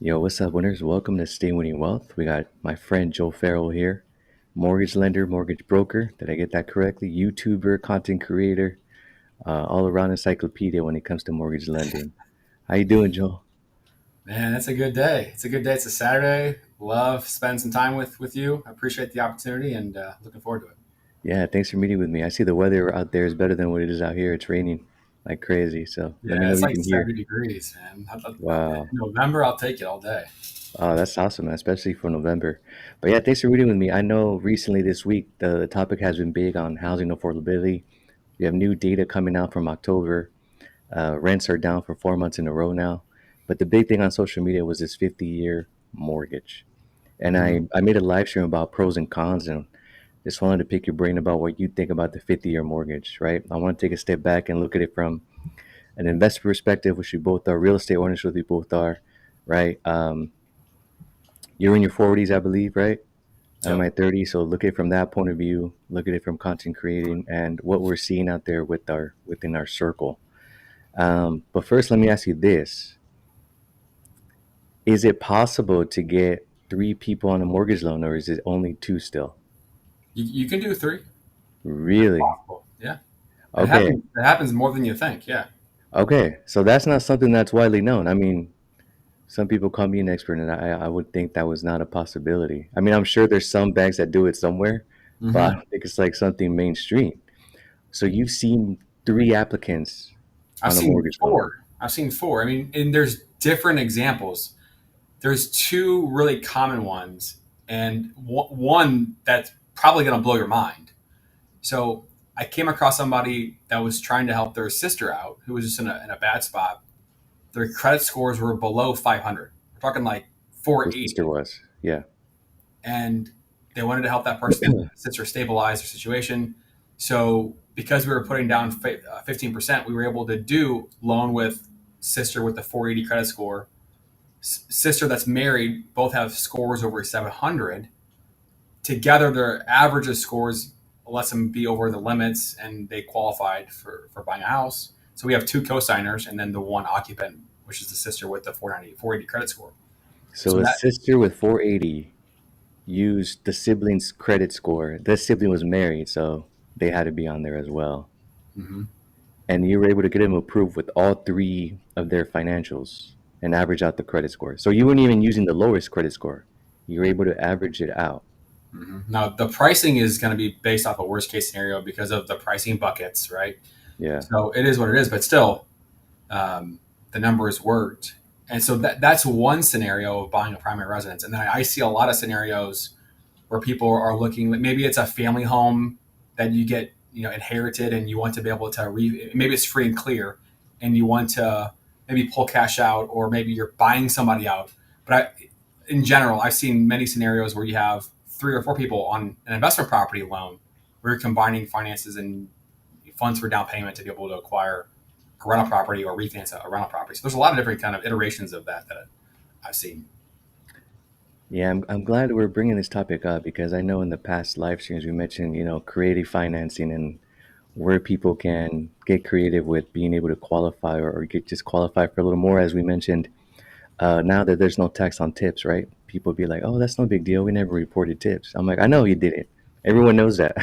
Yo, what's up, winners? Welcome to Stay Winning Wealth. We got my friend Joe Farrell here, mortgage lender, mortgage broker. Did I get that correctly? YouTuber, content creator, all around encyclopedia when it comes to mortgage lending. How you doing, Joe? Man, it's a good day. It's a good day. It's a Saturday. Love spending some time with you. I appreciate the opportunity and looking forward to it. Yeah, thanks for meeting with me. I see the weather out there is better than what it is out here. It's raining like crazy, so let me Yeah, know if it's you like can hear. 70 degrees, man. Wow. November, I'll take it all day. Oh, that's awesome, man, especially for November. But yeah, thanks for reading with me. I know recently this week the topic has been big on housing affordability. We have new data coming out from October. Rents are down for 4 months in a row now. But the big thing on social media was this 50-year mortgage. And Mhm. I made a live stream about pros and cons and just wanted to pick your brain about what you think about the 50-year mortgage, right? I want to take a step back and look at it from an investor perspective, which we both are, real estate owners, which we both are, right? You're in your 40s, I believe, right? I'm in Yep. my 30s, so look at it from that point of view. Look at it from content creating and what we're seeing out there within our circle. But first, let me ask you this: is it possible to get three people on a mortgage loan, or is it only two still? You can do three. That's Really? possible. Yeah. It Okay. happens. It happens more than you think. Yeah. Okay. So that's not something that's widely known. I mean, some people call me an expert, and I would think that was not a possibility. I mean, I'm sure there's some banks that do it somewhere, but I hmm don't think it's like something mainstream. So you've seen three applicants I've on a seen mortgage loan. four. I've seen four. I mean, and there's different examples. There's two really common ones, and one that's probably going to blow your mind. So I came across somebody that was trying to help their sister out who was just in a bad spot. Their credit scores were below 500. We're talking like The sister 480. was, yeah. And they wanted to help that person, sister, stabilize their situation. So because we were putting down 15%, we were able to do loan with sister with the 480 credit score, sister that's married, both have scores over 700. Together, their average of scores lets them be over the limits, and they qualified for buying a house. So we have two co-signers, and then the one occupant, which is the sister with the 480 credit score. So So a that sister with 480 used the sibling's credit score. The sibling was married, so they had to be on there as well. mhm. And you were able to get them approved with all three of their financials and average out the credit score. So you weren't even using the lowest credit score. You were able to average it out. Now the pricing is going to be based off a worst case scenario because of the pricing buckets, right? Yeah. So it is what it is, but still, um, the numbers worked. And so that's one scenario of buying a primary residence. And then I see a lot of scenarios where people are looking. Maybe it's a family home that you get inherited, and you want to be able to maybe it's free and clear, and you want to maybe pull cash out, or maybe you're buying somebody out. But in general, I've seen many scenarios where you have three or four people on an investment property loan, where you're combining finances and funds for down payment to be able to acquire a rental property or refinance a rental property. So there's a lot of different kind of iterations of that I've seen. Yeah, I'm glad we're bringing this topic up because I know in the past live streams we mentioned, creative financing and where people can get creative with being able to qualify or get just qualify for a little more, as we mentioned. Now that there's no tax on tips, right? People be like, "Oh, that's no big deal. We never reported tips." I'm like, "I know you didn't. Everyone knows that."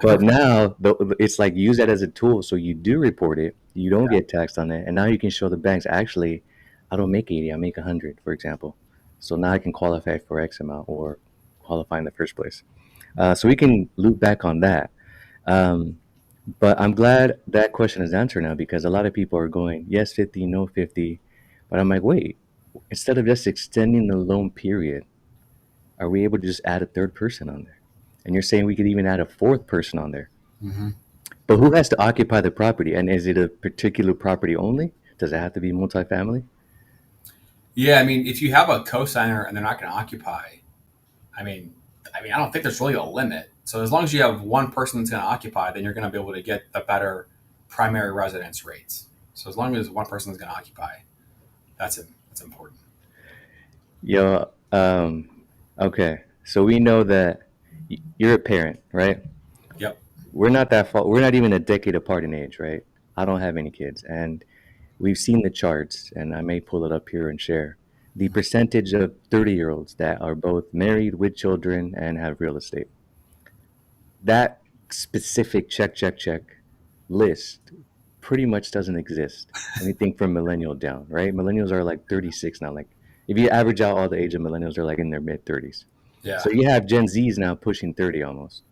But now it's like use that as a tool. So you do report it, you don't get taxed on it, and now you can show the banks actually, I don't make 80, I make 100, for example. So now I can qualify for X amount or qualify in the first place. So we can loop back on that. Um, but I'm glad that question is answered now because a lot of people are going, yes, 50, no 50. But I'm like, wait, instead of just extending the loan period, are we able to just add a third person on there? And you're saying we could even add a fourth person on there. hmm But who has to occupy the property? And is it a particular property only? Does it have to be multifamily? Yeah, I mean, if you have a cosigner and they're not going to occupy, I mean, I don't think there's really a limit. So as long as you have one person that's going to occupy, then you're going to be able to get the better primary residence rates. So as long as one person is going to occupy, that's it. That's important. Yo, okay. So we know that you're a parent, right? Yep. We're not that far. We're not even a decade apart in age, right? I don't have any kids, and we've seen the charts, and I may pull it up here and share. the percentage of 30-year-olds that are both married with children and have real estate. That specific check list pretty much doesn't exist. Anything from millennial down, right? Millennials are like 36 now. Like if you average out all the age of millennials, they're like in their mid 30s. Yeah. So you have Gen Zs now pushing 30 almost,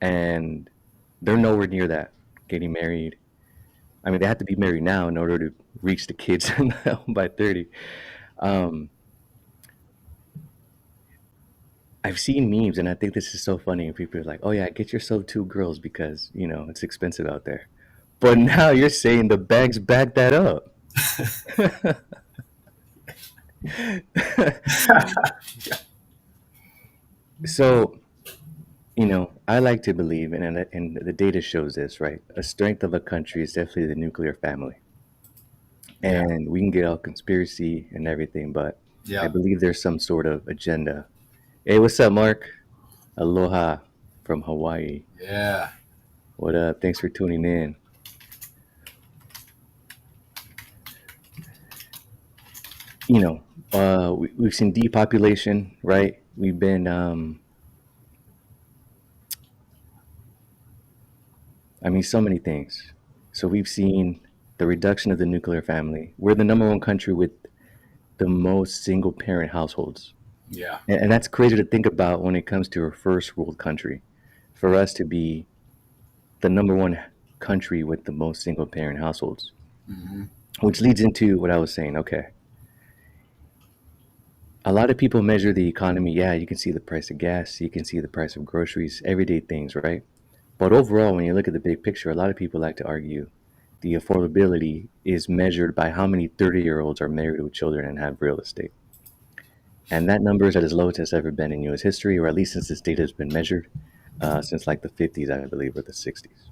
and they're nowhere near that getting married. I mean, they have to be married now in order to reach the kids by 30. Um, I've seen memes, and I think this is so funny. And people are like, "Oh yeah, get yourself two girls because it's expensive out there." But now you're saying the banks back that up. So I like to believe, and the data shows this, right? A strength of a country is definitely the nuclear family, Yeah. and we can get all conspiracy and everything, but I Yeah. believe there's some sort of agenda. Hey, what's up, Mark? Aloha from Hawaii. Yeah. What up? Thanks for tuning in. We've seen depopulation, right? We've been, I mean, so many things. So we've seen the reduction of the nuclear family. We're the number one country with the most single parent households. Yeah. And that's crazy to think about when it comes to a first world country. For us to be the number one country with the most single parent households, Hmm. which leads into what I was saying. Okay. A lot of people measure the economy. Yeah, you can see the price of gas, you can see the price of groceries, everyday things, right? But overall, when you look at the big picture, a lot of people like to argue the affordability is measured by how many 30-year-olds are married with children and have real estate. And that number is at its lowest it's ever been in US history, or at least since this data has been measured, since like the 50s, I believe, or the 60s.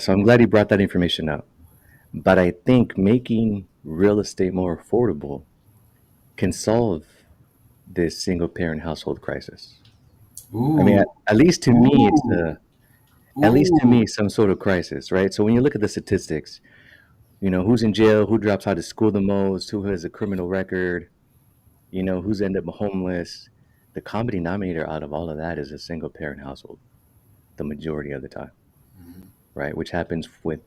So I'm glad you brought that information up. But I think making real estate more affordable can solve this single parent household crisis. I mean, Ooh. at least to me, it's Ooh. at least to Ooh. me some sort of crisis, right? So when you look at the statistics, who's in jail, who drops out of school the most, who has a criminal record, who's ended up homeless. The common denominator out of all of that is a single parent household, the majority of the time, Mhm. right? Which happens with,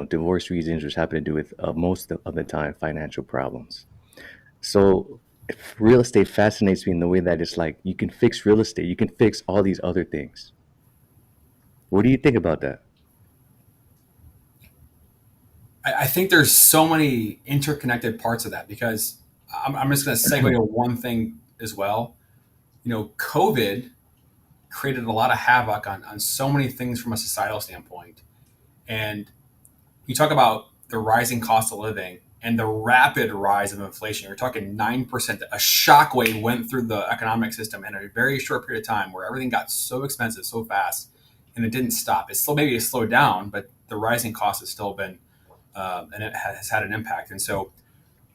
divorce reasons, which happen to do with most of the time financial problems. So real estate fascinates me in the way that it's like you can fix real estate, you can fix all these other things. What do you think about that? I think there's so many interconnected parts of that because I'm just going to segue to one thing as well. COVID created a lot of havoc on so many things from a societal standpoint. And you talk about the rising cost of living and the rapid rise of inflation. You're talking 9%. A shockwave went through the economic system in a very short period of time where everything got so expensive so fast and it didn't stop. It's still maybe it slowed down, but the rising cost has still been, and it has had an impact. And so,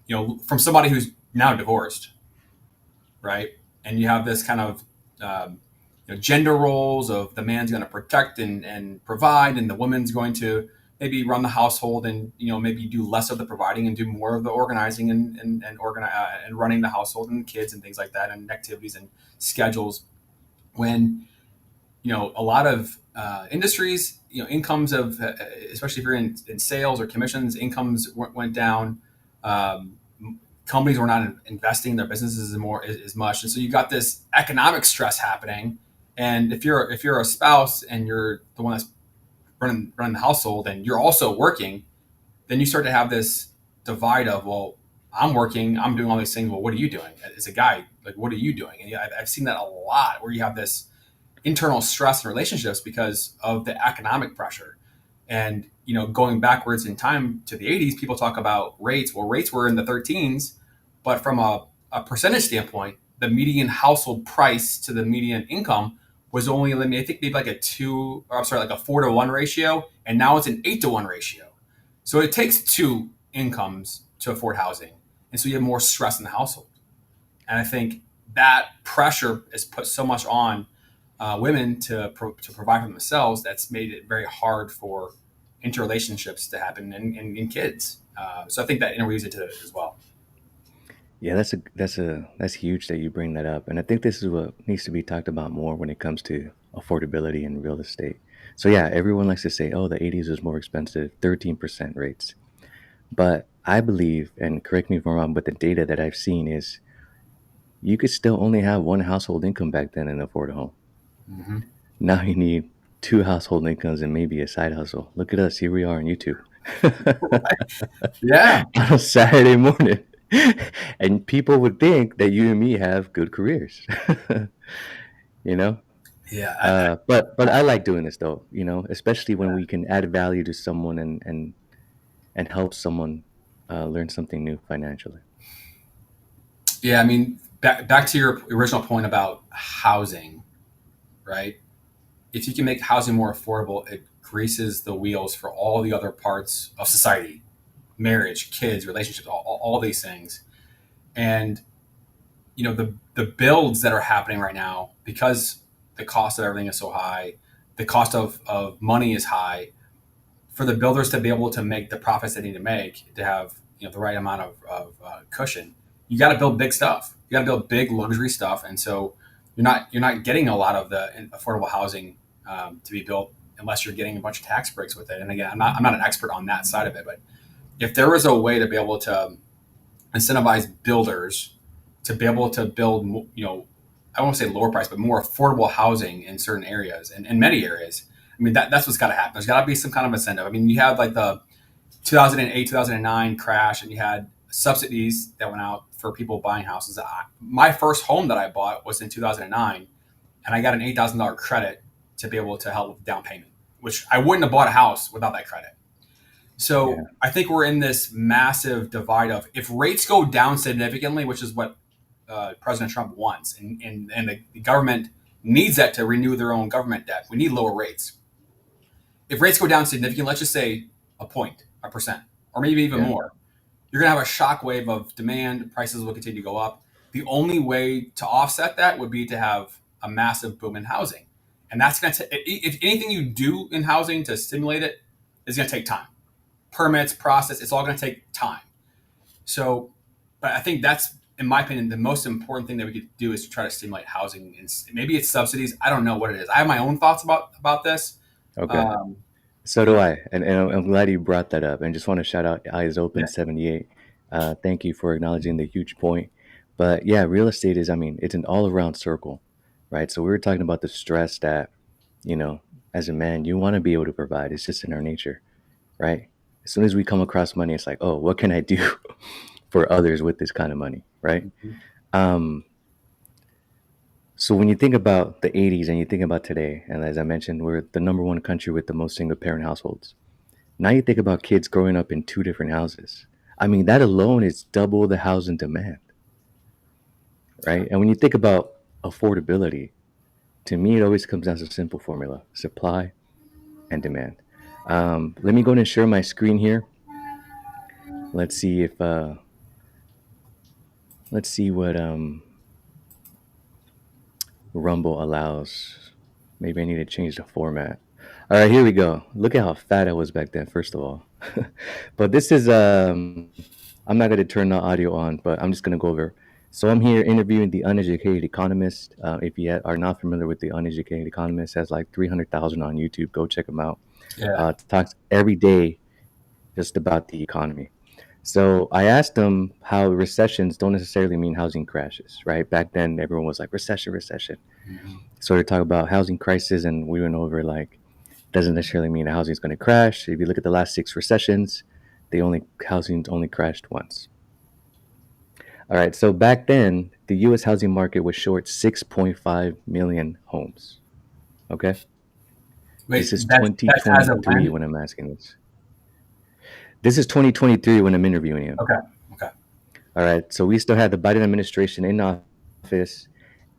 from somebody who's now divorced, right? And you have this kind of gender roles of the man's going to protect and provide, and the woman's going to maybe run the household and maybe do less of the providing and do more of the organizing and running the household and kids and things like that and activities and schedules. When a lot of industries, incomes of especially if you're in sales or commissions, incomes went down. Um, Companies were not investing in their businesses as much, and so you got this economic stress happening. And if you're a spouse and you're the one that's running the household and you're also working, then you start to have this divide of, well, I'm working, I'm doing all these things. Well, what are you doing as a guy? Like, what are you doing? And yeah, I've seen that a lot where you have this internal stress in relationships because of the economic pressure. And going backwards in time to the 80s, people talk about rates. Well, rates were in the 13s, but from a percentage standpoint, the median household price to the median income was only, I think, maybe like a two, or I'm sorry, like a 4-to-1 ratio, and now it's an 8-to-1 ratio. So it takes two incomes to afford housing, and so you have more stress in the household. And I think that pressure is put so much on women to provide for themselves that's made it very hard for interrelationships to happen in kids. So I think that interweaves into it as well. Yeah, that's huge that you bring that up, and I think this is what needs to be talked about more when it comes to affordability in real estate. So yeah, everyone likes to say, "Oh, the '80s was more expensive, 13% rates." But I believe, and correct me if I'm wrong, but the data that I've seen is you could still only have one household income back then and afford a home. Mm-hmm. Now you need two household incomes and maybe a side hustle. Look at us, here we are on YouTube Yeah, on a Saturday morning. And people would think that you and me have good careers, you know? yeah, But I like doing this though, especially when we can add value to someone and help someone learn something new financially. yeah. I mean, back to your original point about housing, right? If you can make housing more affordable, it greases the wheels for all the other parts of society, marriage, kids, relationships, all these things. And the builds that are happening right now, because the cost of everything is so high, the cost of money is high, for the builders to be able to make the profits they need to make, to have the right amount of cushion, you got to build big stuff. You got to build big luxury stuff, and so you're not getting a lot of the affordable housing to be built unless you're getting a bunch of tax breaks with it. And again, I'm not an expert on that side of it, but if there was a way to be able to incentivize builders to be able to build, I won't say lower price, but more affordable housing in certain areas and in many areas. I mean, that's what's got to happen. There's got to be some kind of incentive. I mean, you had like the 2008, 2009 crash, and you had subsidies that went out for people buying houses. My first home that I bought was in 2009, and I got an $8,000 credit to be able to help with the down payment, which I wouldn't have bought a house without that credit. So Yeah, I think we're in this massive divide of, if rates go down significantly, which is what President Trump wants, and the government needs that to renew their own government debt. We need lower rates. If rates go down significantly, let's just say a point, a percent, or maybe even yeah, more, you're going to have a shock wave of demand. Prices will continue to go up. The only way to offset that would be to have a massive boom in housing. And that's going to, if anything you do in housing to stimulate it, is going to take time. Permits, process, it's all going to take time. So, but I think that's, in my opinion, the most important thing that we could do is to try to stimulate housing. And maybe it's subsidies. I don't know what it is. I have my own thoughts about this. okay. Um, So do I, and I'm glad you brought that up. And just want to shout out Eyes yeah, Open 78. Thank you for acknowledging the huge point. But yeah, real estate is, I mean, it's an all around circle, right? So we were talking about the stress that, you know, as a man, you want to be able to provide. It's just in our nature, right? As soon as we come across money, it's like, oh, what can I do for others with this kind of money, right? Um, so when you think about the '80s and you think about today, and as I mentioned, we're the number one country with the most single parent households. Now you think about kids growing up in two different houses. I mean, that alone is double the housing demand, yeah. right? And when you think about affordability, to me, it always comes down to a simple formula: supply and demand. Let me go and share my screen here. Let's see if let's see what Rumble allows. Maybe I need to change the format. All right, here we go. Look at how fat I was back then, first of all. But this is I'm not going to turn the audio on, but I'm just going to go over. So I'm here interviewing the uneducated economist. If you are not familiar with the uneducated economist, has like 300,000 on YouTube. Go check him out. Yeah. Talks every day just about the economy. So I asked them how recessions don't necessarily mean housing crashes, right? Back then, everyone was like recession, recession. Mhm. So they talk about housing crisis, and we went over like doesn't necessarily mean a housing is going to crash. If you look at the last six recessions, housing's only crashed once. All right, so back then, the U.S. housing market was short 6.5 million homes. Okay, this Wait, is that's as of 2023 when? when I'm asking this. This is 2023 when I'm interviewing him. Okay. Okay. All right, so we still had the Biden administration in office,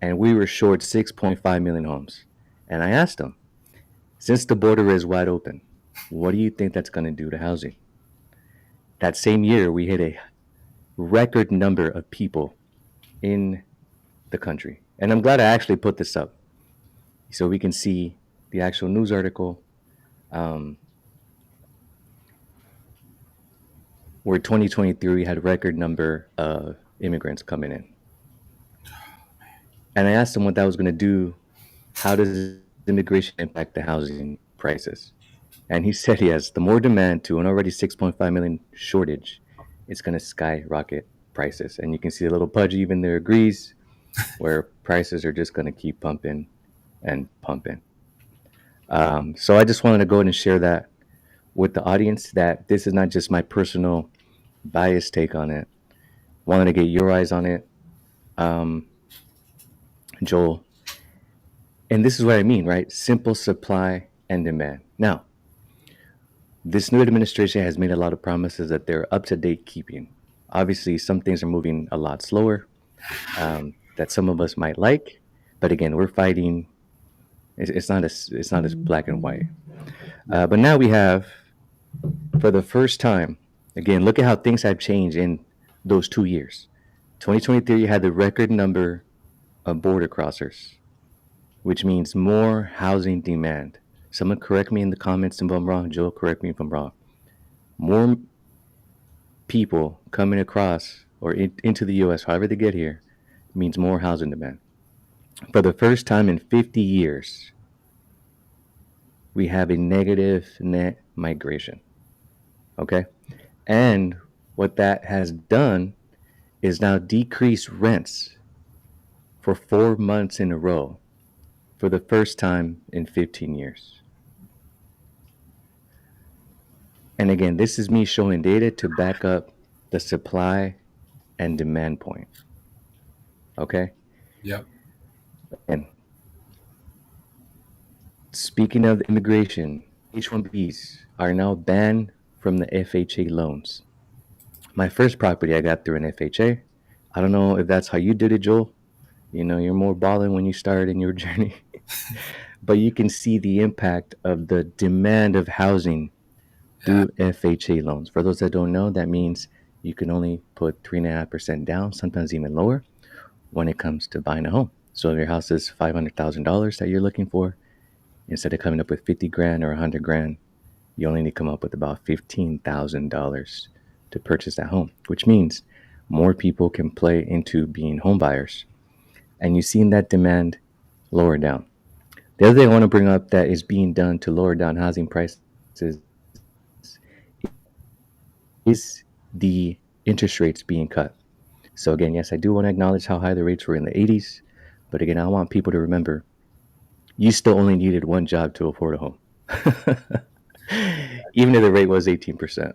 and we were short 6.5 million homes. And I asked him, since the border is wide open, what do you think that's going to do to housing? That same year, we hit a record number of people in the country. And I'm glad I actually put this up so we can see the actual news article. Um, where 2023 we had record number of immigrants coming in. And I asked him what that was going to do. How does immigration impact the housing prices? And he said, yes, the more demand to an already 6.5 million shortage, it's going to skyrocket prices. And you can see a little pudgy even there agrees, where prices are just going to keep pumping and pumping. So I just wanted to go ahead and share that with the audience, that this is not just my personal biased take on it. Wanted to get your eyes on it, um, Joel. And this is what I mean, right? Simple supply and demand. Now, this new administration has made a lot of promises that they're up to date keeping. Obviously, some things are moving a lot slower, that some of us might like, but again, we're fighting. It's not as black and white. Yeah. But now we have, for the first time, again, look at how things have changed in those 2 years. 2023 had the record number of border crossers, which means more housing demand. Someone correct me in the comments if I'm wrong. Joe, correct me if I'm wrong. More people coming across or into the U.S., however they get here, means more housing demand. For the first time in 50 years, we have a negative net migration. Okay. And what that has done is now decrease rents for 4 months in a row for the first time in 15 years. And again, this is me showing data to back up the supply and demand point. Okay. Yep. And speaking of immigration, H-1Bs are now banned from the FHA loans. My first property I got through an FHA. I don't know if that's how you did it, Joel. You know, you're more balling when you started in your journey. But you can see the impact of the demand of housing Yeah. through FHA loans. For those that don't know, that means you can only put 3.5% down, sometimes even lower, when it comes to buying a home. So if your house is $500,000 that you're looking for, instead of coming up with 50 grand or 100 grand, you only need to come up with about $15,000 to purchase that home, which means more people can play into being home buyers. And you've seen that demand lower down. The other thing I want to bring up that is being done to lower down housing prices is the interest rates being cut. So again, yes, I do want to acknowledge how high the rates were in the 80s, but again, I want people to remember you still only needed one job to afford a home. Even if the rate was 18%,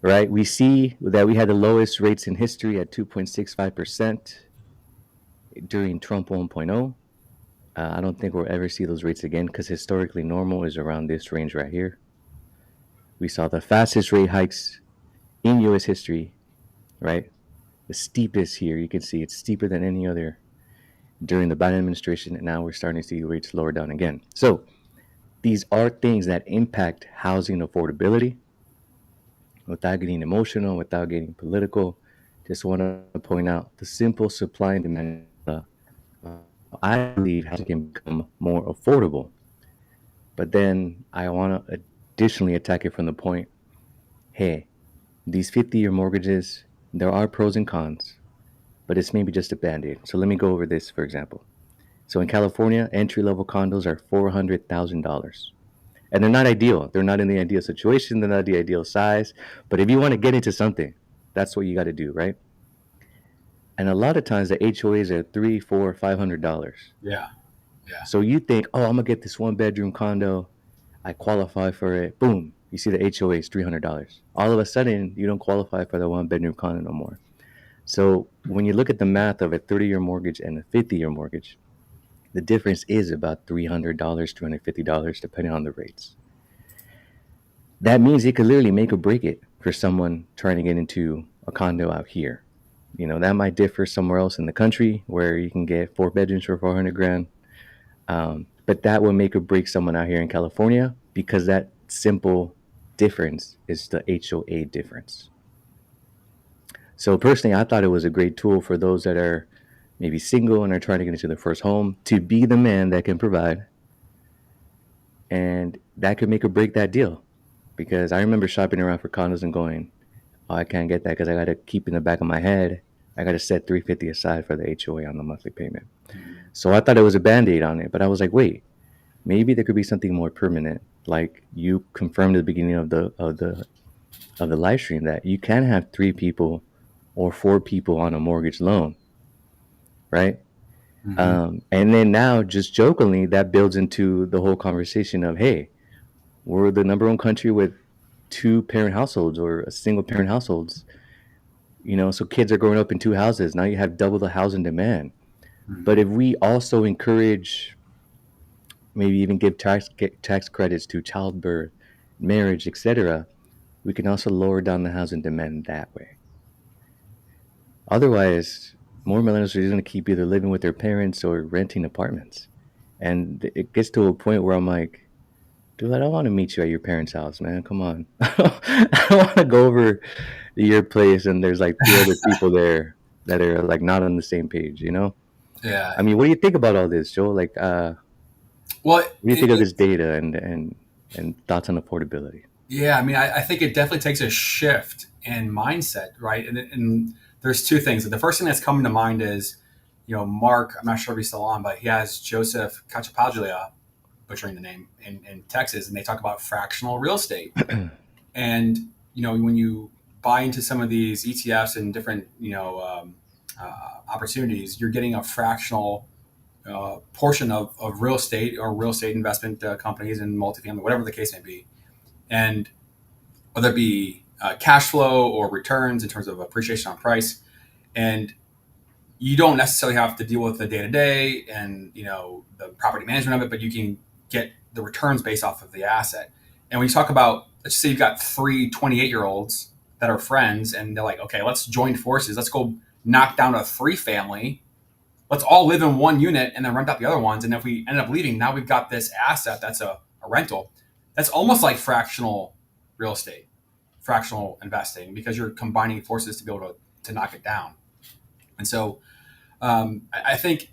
right? We see that we had the lowest rates in history at 2.65% during Trump 1.0. I don't think we'll ever see those rates again because historically normal is around this range right here. We saw the fastest rate hikes in US history, right? The steepest here, you can see it's steeper than any other during the Biden administration, and now we're starting to see rates lower down again. So these are things that impact housing affordability. Without getting emotional, without getting political, just want to point out the simple supply and demand. I believe housing can become more affordable. But then I want to additionally attack it from the point, hey, these 50-year mortgages, there are pros and cons, but it's maybe just a band aid. So let me go over this, for example. So in California, entry level condos are $400,000. And they're not ideal. They're not in the ideal situation. They're not the ideal size. But if you want to get into something, that's what you got to do, right? And a lot of times the HOAs are $300, $400, $500. Yeah. Yeah. So you think, oh, I'm gonna get this one bedroom condo. I qualify for it. Boom. You see the HOA is $300. All of a sudden, you don't qualify for the one bedroom condo no more. So when you look at the math of a 30-year mortgage and a 50-year mortgage, the difference is about $300, $250, depending on the rates. That means it could literally make or break it for someone trying to get into a condo out here. You know, that might differ somewhere else in the country where you can get 4 bedrooms for 400 grand. But that will make or break someone out here in California because that simple difference is the HOA difference. So personally, I thought it was a great tool for those that are maybe single and are trying to get into their first home to be the man that can provide. And that could make or break that deal. Because I remember shopping around for condos and going, oh, I can't get that because I got to keep in the back of my head. I got to set 350 aside for the HOA on the monthly payment. Mhm. So I thought it was a band-aid on it, but I was like, wait, maybe there could be something more permanent. Like you confirmed at the beginning of the live stream that you can have three people or four people on a mortgage loan, right? Mhm. And then now, just jokingly, that builds into the whole conversation of, hey, we're the number one country with two parent households or a single parent households. So kids are growing up in two houses. Now you have double the housing demand. But Mhm. if we also encourage, maybe even give tax credits to childbirth, marriage, etc., we can also lower down the housing demand that way. Otherwise, more millennials are just going to keep either living with their parents or renting apartments. And it gets to a point where I'm like, dude, I don't want to meet you at your parents' house, man. Come on. I don't want to go over to your place and there's like three other people there that are like not on the same page? Yeah. I mean, what do you think about all this, Joe? Like, Well, what do you think of this data and thoughts on affordability? yeah, I mean, I think it definitely takes a shift in mindset, right? And there's two things. The first thing that's coming to mind is, Mark, I'm not sure if he's still on, but he has Joseph Cacciapaglia, butchering the name, in Texas, and they talk about fractional real estate. And, when you buy into some of these ETFs and different, opportunities, you're getting a fractional portion of real estate or real estate investment companies and multifamily, whatever the case may be. And whether it be cash flow or returns in terms of appreciation on price. And you don't necessarily have to deal with the day to day and the property management of it, but you can get the returns based off of the asset. And when you talk about, let's say you've got three 28-year-olds that are friends, and they're like, okay, let's join forces. Let's go knock down a three family. Let's all live in one unit and then rent out the other ones. And if we end up leaving, now we've got this asset that's a rental. That's almost like fractional real estate, fractional investing, because you're combining forces to be able to knock it down. And so I think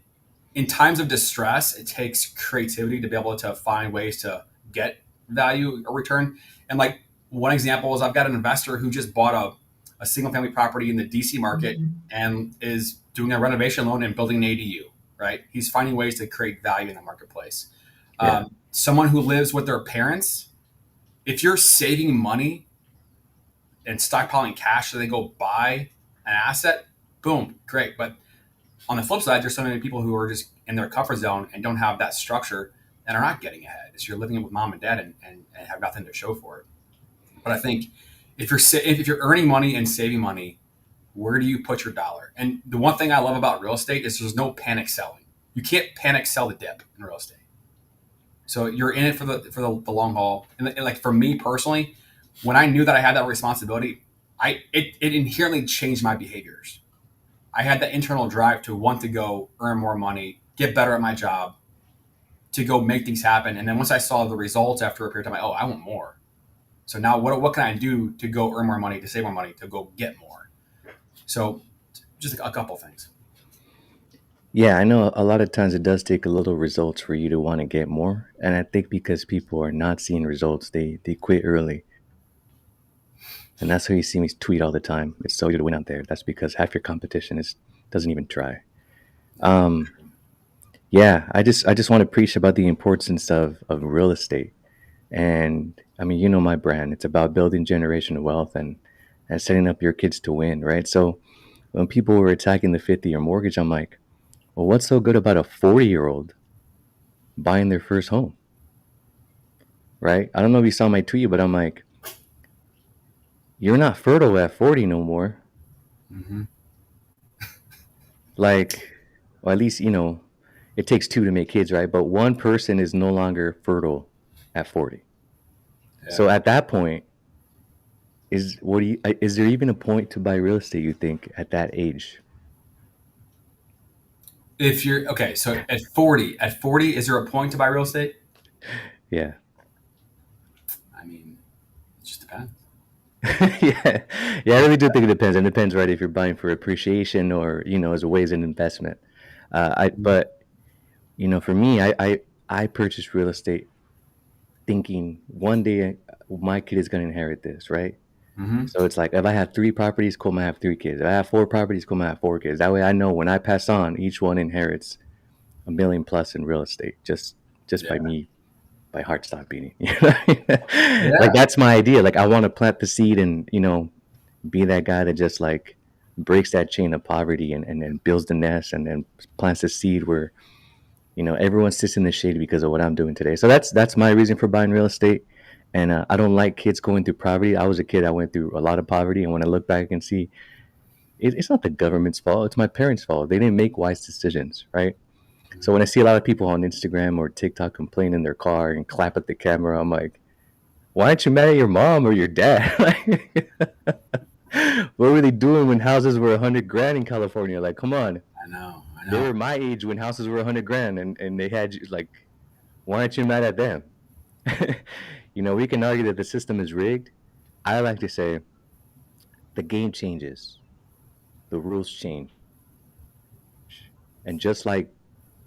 in times of distress, it takes creativity to be able to find ways to get value or return. And like one example is I've got an investor who just bought a single family property in the DC market and is doing a renovation loan and building an ADU, right? He's finding ways to create value in the marketplace. Yeah. Someone who lives with their parents, if you're saving money and stockpiling cash so they go buy an asset, boom, great. But on the flip side, there's so many people who are just in their comfort zone and don't have that structure and are not getting ahead. So you're living with mom and dad and have nothing to show for it. But I think if you're earning money and saving money, where do you put your dollar? And the one thing I love about real estate is there's no panic selling. You can't panic sell the dip in real estate. So you're in it for the long haul. And like for me personally, when I knew that I had that responsibility, it inherently changed my behaviors. I had that internal drive to want to go earn more money, get better at my job, to go make things happen. And then once I saw the results after a period of time, I want more. So now what can I do to go earn more money, to save more money, to go get more? So just a couple things. Yeah, I know a lot of times it does take a little results for you to want to get more. And I think because people are not seeing results, they quit early. And that's why you see me tweet all the time. It's so easy to win out there. That's because half your competition is doesn't even try. Um, yeah, I just want to preach about the importance of real estate. And I mean, you know my brand. It's about building generational wealth and setting up your kids to win, right? So when people were attacking the 50-year mortgage, I'm like, well, what's so good about a 40-year-old buying their first home, right? I don't know if you saw my tweet, but I'm like, you're not fertile at 40 no more. Mm-hmm. Like, well, at least, it takes two to make kids, right? But one person is no longer fertile at 40. Yeah. So at that point, is there even a point to buy real estate, you think, at that age? If you're okay, so at 40, is there a point to buy real estate? Yeah. I mean, it just depends. Yeah. Yeah, I really do think it depends. It depends, right, if you're buying for appreciation or, as a way as an investment. But for me, I purchased real estate thinking one day my kid is going to inherit this, right? Mm-hmm. So it's like if I have 3 properties, cool, I might have 3 kids. If I have 4 properties, cool, I might have 4 kids. That way I know when I pass on, each one inherits a million plus in real estate just by Yeah. me by heart stop beating. You know? Like Yeah. that's my idea. Like I want to plant the seed and be that guy that just like breaks that chain of poverty and then builds the nest and then plants the seed where everyone sits in the shade because of what I'm doing today. So that's my reason for buying real estate. And I don't like kids going through poverty. I was a kid. I went through a lot of poverty, and when I look back and see, it's not the government's fault. It's my parents' fault. They didn't make wise decisions, right? So when I see a lot of people on Instagram or TikTok complain in their car and clap at the camera, I'm like, why aren't you mad at your mom or your dad? Like, what were they doing when houses were 100 grand in California? Like, come on, I know. I they know. were my age when houses were 100 grand, and they had like, why aren't you mad at them? We can argue that the system is rigged. I like to say the game changes, the rules change, and just like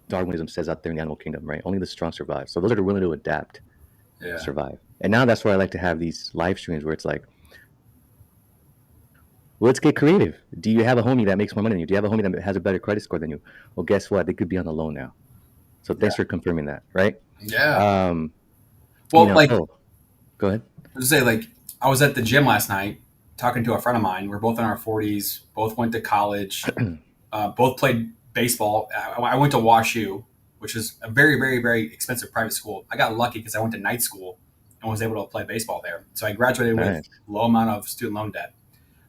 Darwinism says out there in the animal kingdom, right? Only the strong survive. So those that are willing to adapt Yeah. survive. And now that's where I like to have these live streams where it's like, well, let's get creative. Do you have a homie that makes more money than you? Do you have a homie that has a better credit score than you? Well, guess what? They could be on the loan now. So Yeah. thanks for confirming that, right? Yeah. Um, Well, like, oh, go ahead. to say, like, I was at the gym last night talking to a friend of mine. We're both in our 40s, both went to college, both played baseball. I went to WashU, which is a very, very, very expensive private school. I got lucky because I went to night school and was able to play baseball there. So I graduated with Nice. low amount of student loan debt.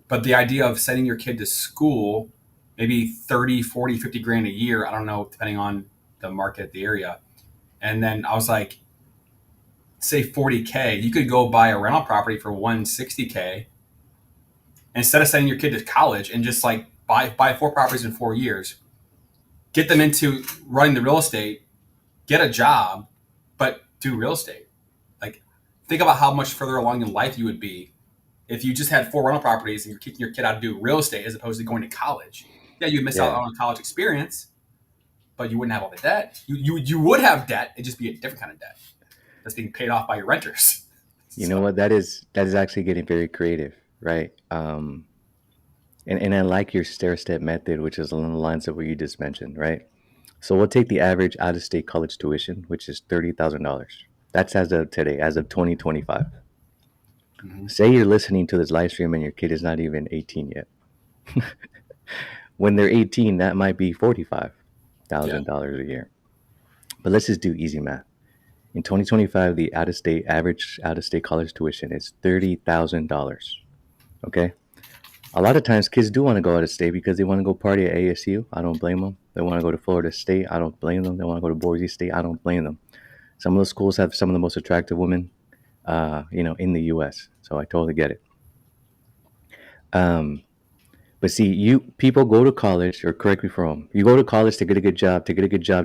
But the idea of sending your kid to school, maybe 30, 40, 50 grand a year, I don't know, depending on the market, the area. And then I was like, say 40K, you could go buy a rental property for 160K instead of sending your kid to college and just like buy 4 properties in 4 years, get them into running the real estate, get a job, but do real estate. Like, think about how much further along in life you would be if you just had 4 rental properties and you're kicking your kid out to do real estate as opposed to going to college. Yeah, you'd miss out Yeah. on a college experience, but you wouldn't have all the debt. You would have debt. It'd just be a different kind of debt that's being paid off by your renters. You know So what? That is actually getting very creative, right? And I like your stair step method, which is along the lines of what you just mentioned, right? So we'll take the average out of state college tuition, which is $30,000. That's as of today, as of 2025. mhm. Say you're listening to this live stream and your kid is not even 18 yet. When they're 18, that might be Yeah, $45,000 a year. But let's just do easy math. In 2025, the average out of state college tuition is $30,000. Okay. A lot of times kids do want to go out of state because they want to go party at ASU. I don't blame them. They want to go to Florida State. I don't blame them. They want to go to Boise State. I don't blame them. Some of those schools have some of the most attractive women, in the U.S. So I totally get it. Um, but see, you people go to college, or correct me if I'm wrong. You go to college to get a good job,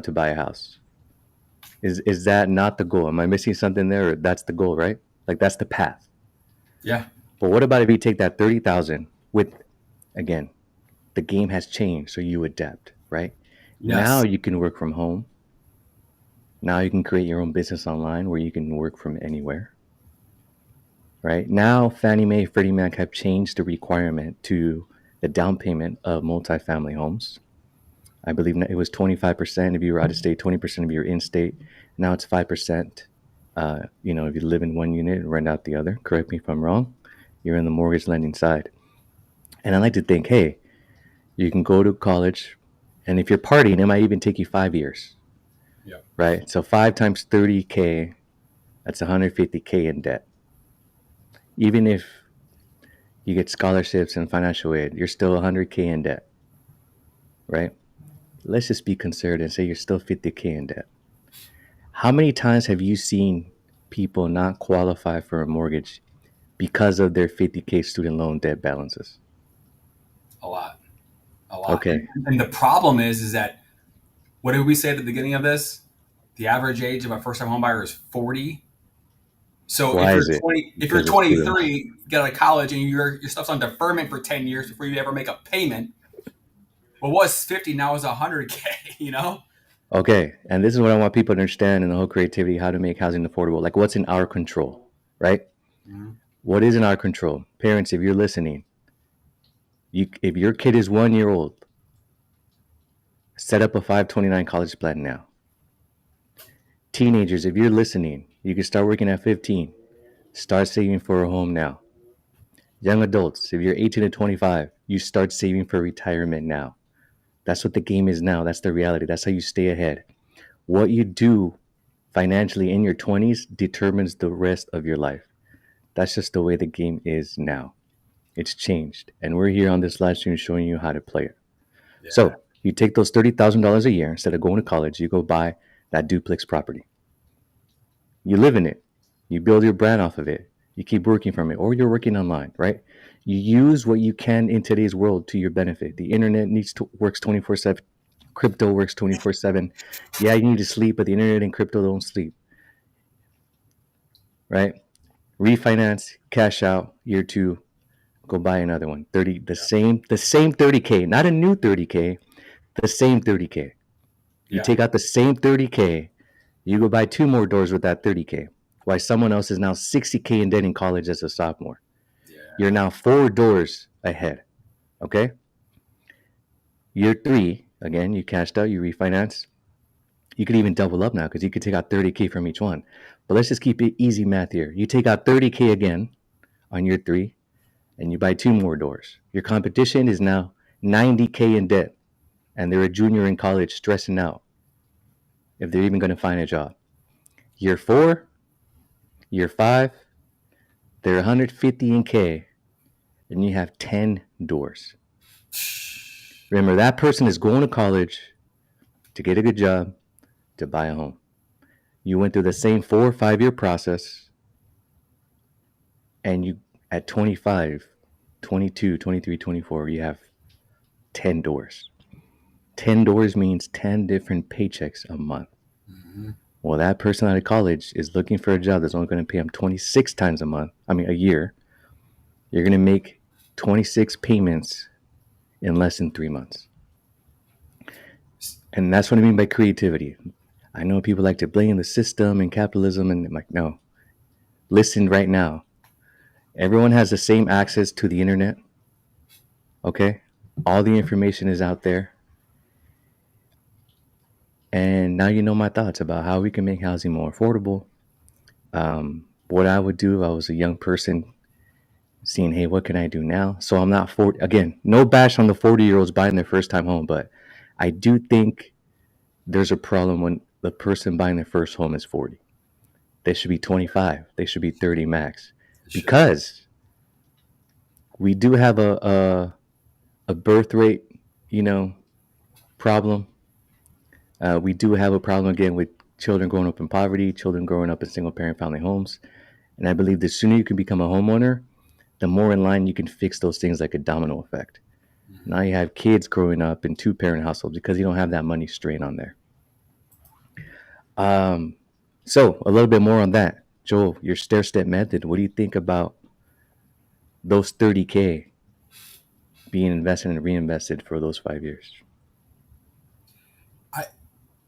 to buy a house. Is that not the goal? Am I missing something there? Or that's the goal, right? Like that's the path. yeah, But what about if you take that 30,000 with, again, the game has changed, so you adapt, right? Now yes, you can work from home. Now you can create your own business online where you can work from anywhere, right? Now Fannie Mae, Freddie Mac have changed the requirement to the down payment of multifamily homes. I believe it was 25% if you were out of state, 20% if you're in state. Now it's 5%. If you live in one unit and rent out the other. Correct me if I'm wrong. You're in the mortgage lending side. And I like to think, hey, you can go to college, and if you're partying, it might even take you 5 years, yeah, right? So 5 times 30K, that's 150K in debt. Even if you get scholarships and financial aid, you're still 100K in debt, right? Let's just be conservative and say you're still 50K in debt. How many times have you seen people not qualify for a mortgage because of their 50K student loan debt balances? a lot, a lot. Okay. And the problem is that what did we say at the beginning of this? The average age of a first-time homebuyer is 40. So if Why you're is it? 20, if you're Because of student. 23, get out of college and your stuff's on deferment for 10 years before you ever make a payment. Well, what's 50 now is 100K, you know? Okay. And this is what I want people to understand in the whole creativity, how to make housing affordable. Like what's in our control, right? Mhm. What is in our control? Parents, if you're listening, if your kid is 1 year old, set up a 529 college plan now. Teenagers, if you're listening, you can start working at 15. Start saving for a home now. Young adults, if you're 18 to 25, you start saving for retirement now. That's what the game is now. That's the reality. That's how you stay ahead. What you do financially in your 20s determines the rest of your life. That's just the way the game is now. It's changed. And we're here on this live stream showing you how to play it. Yeah. So you take those $30,000 a year, instead of going to college, you go buy that duplex property. You live in it. You build your brand off of it. You keep working from it, or you're working online, right? You use what you can in today's world to your benefit. The internet works 24/7. Crypto works 24/7. Yeah, you need to sleep, but the internet and crypto don't sleep, right? Refinance, cash out, year two, go buy another one. 30, the same 30K, not a new 30K, the same 30K. You Yeah. take out the same 30K, you go buy two more doors with that 30K. Why someone else is now 60K in debt in college as a sophomore. You're Yeah. now four doors ahead. Okay? Year three, again, you cashed out, you refinance. You could even double up now because you could take out 30K from each one. But let's just keep it easy math here. You take out 30K again on year three, and you buy two more doors. Your competition is now 90K in debt, and they're a junior in college stressing out if they're even going to find a job. Year four, year five, they're 150 in K, and you have 10 doors. Remember, that person is going to college to get a good job, to buy a home. You went through the same 4 or 5 year process, and you, at 25, 22, 23, 24, you have 10 doors. 10 doors means 10 different paychecks a month. Mm-hmm. Well, that person out of college is looking for a job that's only going to pay him 26 times a year. You're going to make 26 payments in less than 3 months. And that's what I mean by creativity. I know people like to blame the system and capitalism, and I'm like, no. Listen right now. Everyone has the same access to the internet. Okay? All the information is out there. And now you know my thoughts about how we can make housing more affordable. What I would do if I was a young person seeing, hey, what can I do now? So I'm not 40. Again, no bash on the 40-year-olds buying their first time home, but I do think there's a problem when the person buying their first home is 40. They should be 25. They should be 30 max. It should. Because we do have a birth rate, you know, problem. We do have a problem again with children growing up in poverty, children growing up in single parent family homes. And I believe the sooner you can become a homeowner, the more in line you can fix those things like a domino effect. Mm-hmm. Now you have kids growing up in two parent households because you don't have that money strain on there. Um, so a little bit more on that. Joel, your stair step method, what do you think about those 30K being invested and reinvested for those 5 years? I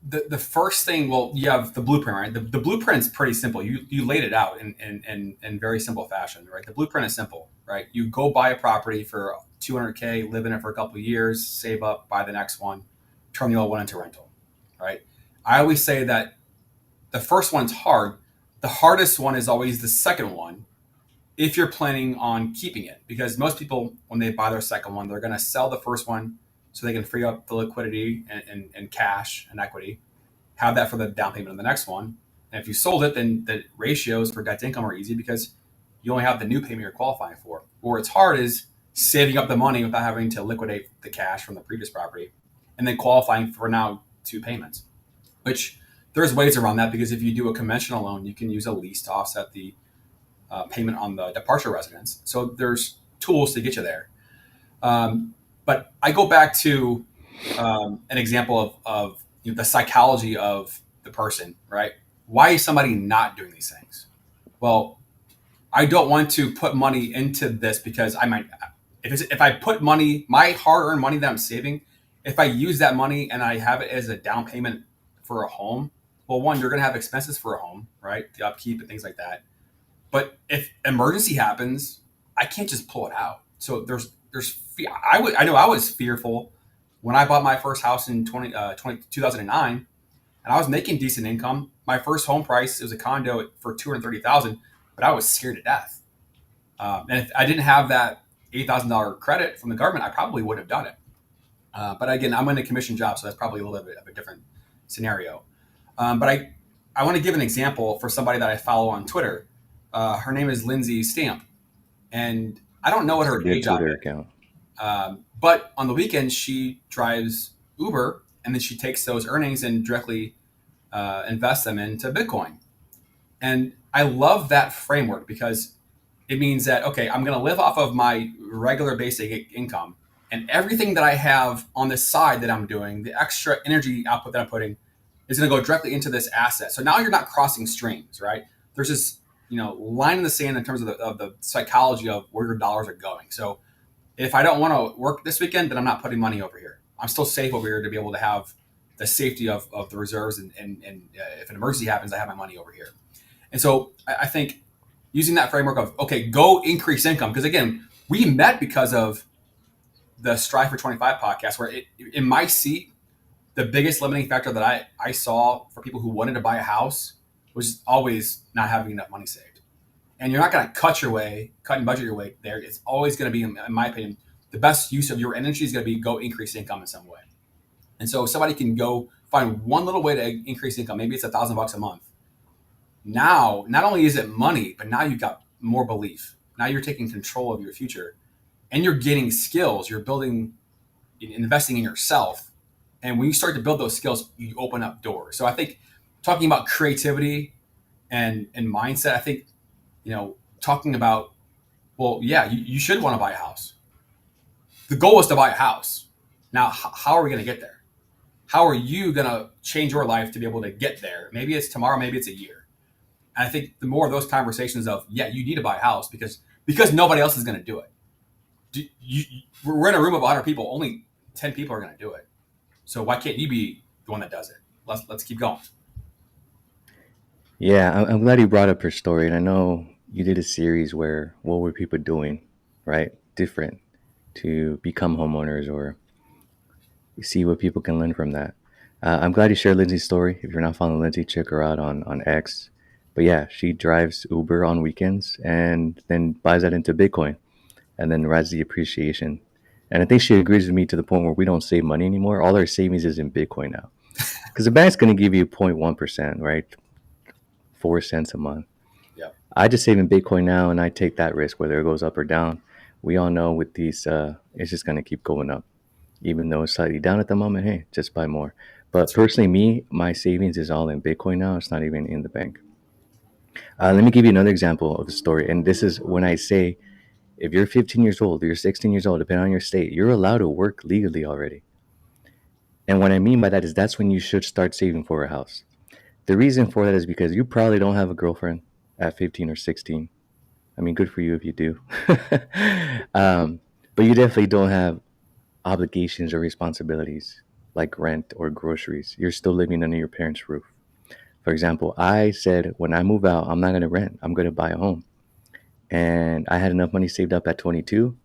the first thing, well, you have the blueprint, right? The blueprint's pretty simple. You laid it out in very simple fashion, right? The blueprint is simple, right? You go buy a property for 200K, live in it for a couple of years, save up, buy the next one, turn the old one into rental, right? I always say that the first one's hard. The hardest one is always the second one if you're planning on keeping it. Because most people, when they buy their second one, they're going to sell the first one so they can free up the liquidity and cash and equity, have that for the down payment on the next one. And if you sold it, then the ratios for debt to income are easy because you only have the new payment you're qualifying for. Where it's hard is saving up the money without having to liquidate the cash from the previous property and then qualifying for now two payments, which there's ways around that because if you do a conventional loan, you can use a lease to offset the payment on the departure residence. So there's tools to get you there. But I go back to an example of the psychology of the person, right? Why is somebody not doing these things? Well, I don't want to put money into this because I might, if I put money, my hard-earned money that I'm saving, if I use that money and I have it as a down payment for a home, well, one, you're going to have expenses for a home, right? The upkeep and things like that. But if emergency happens, I can't just pull it out. So I know I was fearful when I bought my first house in 2009, and I was making decent income. My first home price, it was a condo for 230,000, but I was scared to death. And if I didn't have that $8,000 credit from the government, I probably would have done it. But again, I'm in a commission job, so that's probably a little bit of a different scenario. But I want to give an example for somebody that I follow on Twitter. Her name is Lindsay Stamp, and I don't know what It's a her day good job Twitter is. account. But on the weekends, she drives Uber, and then she takes those earnings and directly invests them into Bitcoin. And I love that framework because it means that, okay, I'm going to live off of my regular basic income, and everything that I have on the side that I'm doing, the extra energy output that I'm putting, is going to go directly into this asset. So now you're not crossing streams, right? There's this, line in the sand in terms of the psychology of where your dollars are going. So if I don't want to work this weekend, then I'm not putting money over here. I'm still safe over here to be able to have the safety of the reserves, and if an emergency happens, I have my money over here. And so I think using that framework of, okay, go increase income, because again, we met because of the Strive for 25 podcast, where in my seat, the biggest limiting factor that I saw for people who wanted to buy a house was always not having enough money saved. And you're not going to cut and budget your way there. It's always going to be, in my opinion, the best use of your energy is going to be go increase income in some way. And so if somebody can go find one little way to increase income, maybe it's $1,000 a month. Now, not only is it money, but now you've got more belief. Now you're taking control of your future, and you're getting skills. You're building, investing in yourself. And when you start to build those skills, you open up doors. So I think talking about creativity and mindset, I think, talking about, well, yeah, you should want to buy a house. The goal is to buy a house. Now, how are we going to get there? How are you going to change your life to be able to get there? Maybe it's tomorrow, maybe it's a year. And I think the more of those conversations of, yeah, you need to buy a house because nobody else is going to do it. We're in a room of 100 people. Only 10 people are going to do it. So why can't you be the one that does it? Let's keep going. Yeah, I'm glad you brought up her story. And I know you did a series where what were people doing, right? Different to become homeowners, or you see what people can learn from that. I'm glad you shared Lindsay's story. If you're not following Lindsay, check her out on X. But yeah, she drives Uber on weekends and then buys that into Bitcoin and then rides the appreciation. And I think she agrees with me to the point where we don't save money anymore. All our savings is in Bitcoin now. Because the bank's going to give you 0.1%, right? 4 cents a month. Yeah. I just save in Bitcoin now and I take that risk whether it goes up or down. We all know with these, it's just going to keep going up. Even though it's slightly down at the moment, hey, just buy more. But That's right. personally, me, my savings is all in Bitcoin now. It's not even in the bank. Let me give you another example of a story. And this is when I say if you're 15 years old, or you're 16 years old, depending on your state, you're allowed to work legally already. And what I mean by that is that's when you should start saving for a house. The reason for that is because you probably don't have a girlfriend at 15 or 16. I mean, good for you if you do. um, but you definitely don't have obligations or responsibilities like rent or groceries. You're still living under your parents' roof. For example, I said when I move out, I'm not going to rent, I'm going to buy a home. And I had enough money saved up at 22.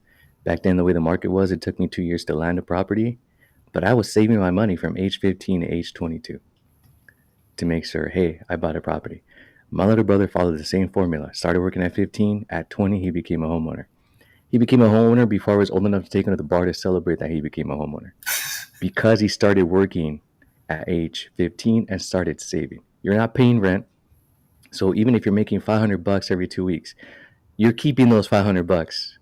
Back then, the way the market was, it took me 2 years to land a property. But I was saving my money from age 15 to age 22 to make sure, hey, I bought a property. My little brother followed the same formula. Started working at 15. At 20, he became a homeowner. He became a homeowner before I was old enough to take him to the bar to celebrate that he became a homeowner because he started working at age 15 and started saving. You're not paying rent. So even if you're making $500 every 2 weeks, you're keeping those $500.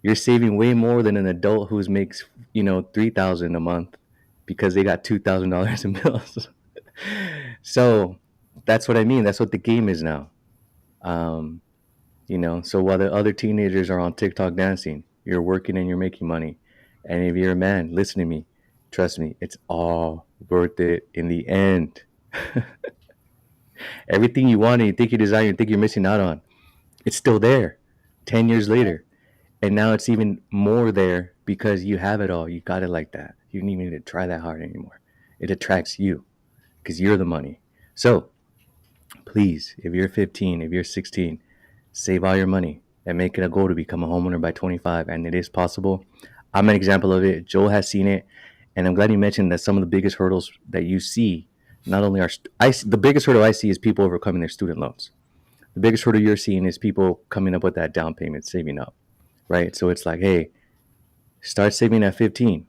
You're saving way more than an adult who makes, 3,000 a month because they got $2,000 in bills. So that's what I mean. That's what the game is now. Um, so while the other teenagers are on TikTok dancing, you're working and you're making money. And if you're a man, listen to me. Trust me, it's all worth it in the end. Everything you want and you think you desire and think you're missing out on, it's still there 10 years later. And now it's even more there because you have it all. You got it like that. You don't even need to try that hard anymore. It attracts you because you're the money. So please, if you're 15, if you're 16, save all your money and make it a goal to become a homeowner by 25. And it is possible. I'm an example of it. Joel has seen it. And I'm glad you mentioned that some of the biggest hurdles that you see not only are, the biggest hurdle I see is people overcoming their student loans. The biggest hurdle you're seeing is people coming up with that down payment, saving up, right? So it's like, hey, start saving at 15.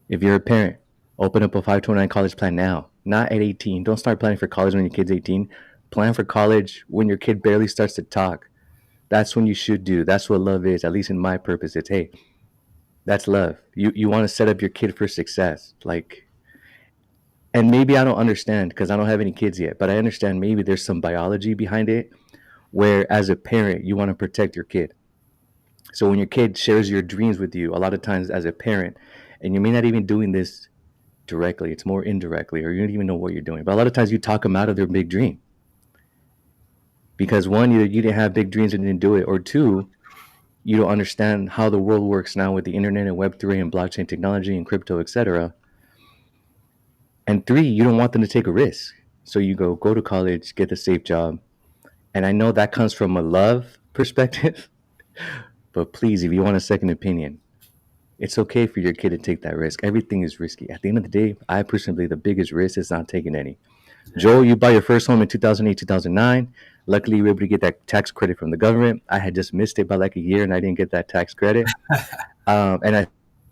If you're a parent, open up a 529 college plan now, not at 18. Don't start planning for college when your kid's 18. Plan for college when your kid barely starts to talk. That's when you should do. That's what love is, at least in my purpose. It's, hey, that's love. You want to set up your kid for success. Like, and maybe I don't understand because I don't have any kids yet, but I understand maybe there's some biology behind it where as a parent, you want to protect your kid. So when your kid shares your dreams with you, a lot of times as a parent, and you may not even doing this directly, it's more indirectly, or you don't even know what you're doing. But a lot of times you talk them out of their big dream because one, either you didn't have big dreams and didn't do it, or two, you don't understand how the world works now with the internet and Web3 and blockchain technology and crypto, etc. And three, you don't want them to take a risk. So you go to college, get a safe job. And I know that comes from a love perspective, but please, if you want a second opinion, it's okay for your kid to take that risk. Everything is risky. At the end of the day, I personally believe the biggest risk is not taking any. Yeah. Joel, you bought your first home in 2008, 2009. Luckily, you were able to get that tax credit from the government. I had just missed it by like a year and I didn't get that tax credit. And I